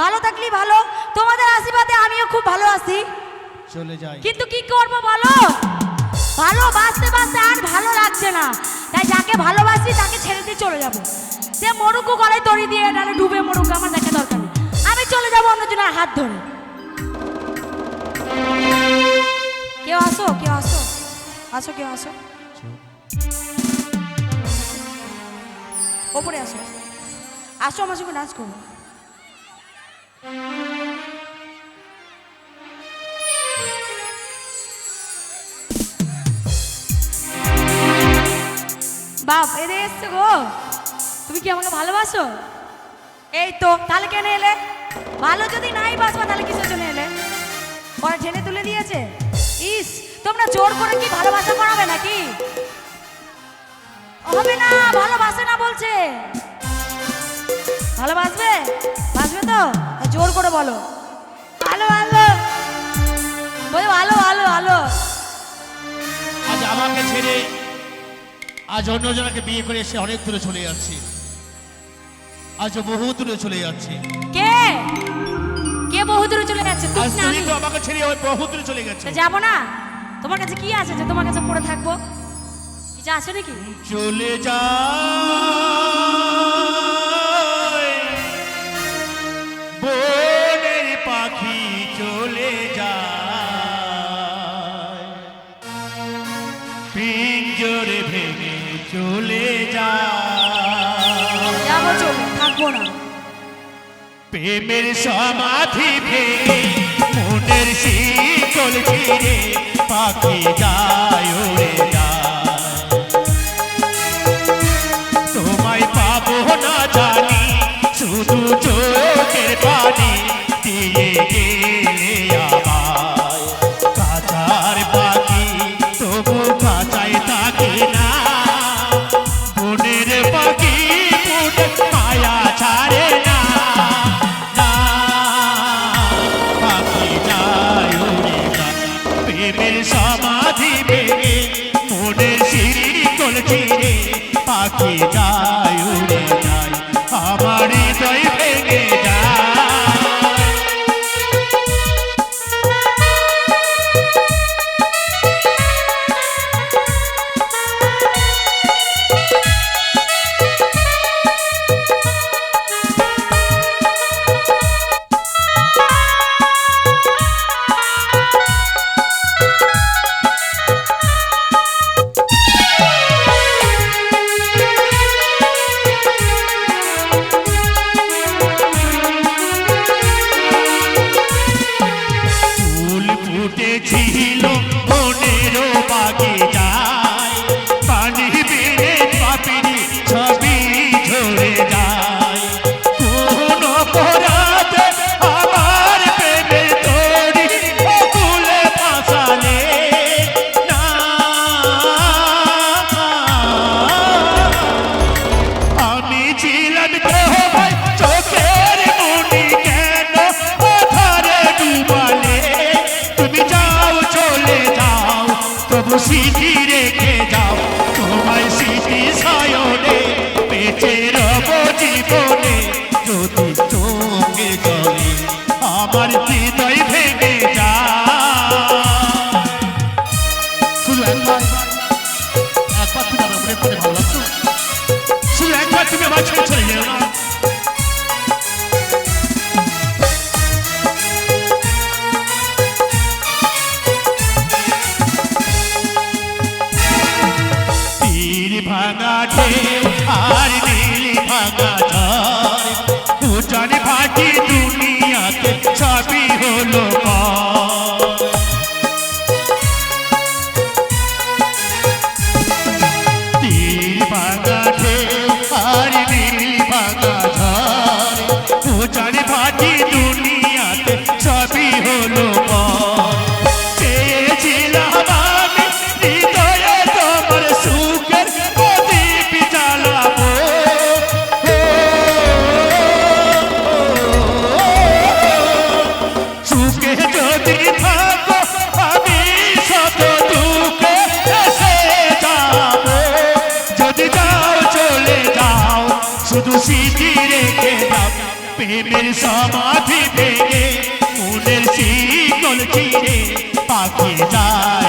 ভালো থাকলি ভালো, তোমাদের আশীর্বাদে আমিও খুব ভালো আছি। চলে যাই, কিন্তু কি করব বলো, ভালোবাসতে বাসতে আর ভালো লাগছে না, তাই যাকে ভালোবাসি তাকে ছেড়ে দিয়ে চলে যাব। সে মরুকু গলায় দড়ি দিয়ে নাহলে ডুবে মরুক, আমার দেখা দরকার নেই। আমি চলে যাব অন্যজনের হাত ধরে। কেউ আসো, কেউ আসো, আসো, কেউ আসো, ওপরে আসো, আসো আমার সঙ্গে নাচ করো। বাপ এদের এসছে গো, তুমি কি আমাকে ভালোবাসো? এই তো, তাহলে কেন এলে? ভালো যদি নাই বাসবা তাহলে কিসের জন্য এলে? পরে ঠেলে তুলে দিয়েছে। ইস, তোমরা জোর করে কি ভালোবাসা করাবে নাকি? হবে না, ভালোবাসে না বলছে। ভালোবাসবে, বাসবে তো জোর করে বলো ভালো ভালো, বলো ভালো ভালো ভালো। আজ আমাকে ছেড়ে আজ অন্যজনকে বিয়ে করে এসে অনেক দূরে চলে যাচ্ছি, আজ বহু দূরে চলে যাচ্ছি। কে কে বহু দূরে চলে যাচ্ছে? আজ তুমি না তুমি আমি? তো আমাকে ছেড়ে ওই বহু দূরে চলে গেছো। যাবো না? তোমার কাছে কি আছে যে তোমার কাছে পড়ে থাকবো? কিছু আছে নাকি? চলে যা বনের পাখি, চলে যা পিঞ্জরে ভেঙে, চলে যা। যাবো, চলে থাকবো না। প্রেমের সমাধি ভেঙে মনের শিকল ছিঁড়ে পাখি যায় উড়ে যায়। তোমায় পাবো না জানি, শুধু চোখের পানি দিয়ে গেলে আমায়। কাঁচার পাখি তবু কাঁচায় থাকে না, বনের পাখি ফুটে মায়া ছাড়ে না। প্রেমের সমাধি ভেঙে মনের শিকল ছিঁড়ে পাখি যায় উড়ে যায়, আমার হৃদয় ভেঙে যায়। ছিল মনের বাগিচায়, পানি বেড়ে পাপিনি ছবি ঝরে যায়। কোন অপরাধে আমার প্রেমে তোরি অকুলে ফাঁসালে না, আমি ছিলাম তোমায় চোখের মনি, কেন আধারে ডুবালে? তুমি যাও, চলে যাও, তবু স্মৃতি রেখে যাও। তোমায় স্মৃতি সায়নে বেঁচে রব জীবনে, যদি চোখে জলে আমার হৃদয় ভেঙে যায়। শুধু একবার তুমি আমার মনে পড়ে ভালো লাগছো, শুধু একবার তুমি আমার ছেড়ে চলে যেও না। ভাঙা ঢেউ আর নীল ভাঙা ঝড়, উজান ভাটি দুনিয়াতে সবই হলো পর। তীর ভাঙা ঢেউ আর নীল ভাঙা ঝড়, উজান ভাটি দুনিয়াতে সবই হলো পর। চেয়েছিলাম আমি হৃদয়ে তোমার সুখের প্রদীপ জ্বালাবো, প্রেমের সমাধি ভেঙে মনের শিকল ছিঁড়ে পাখি যায়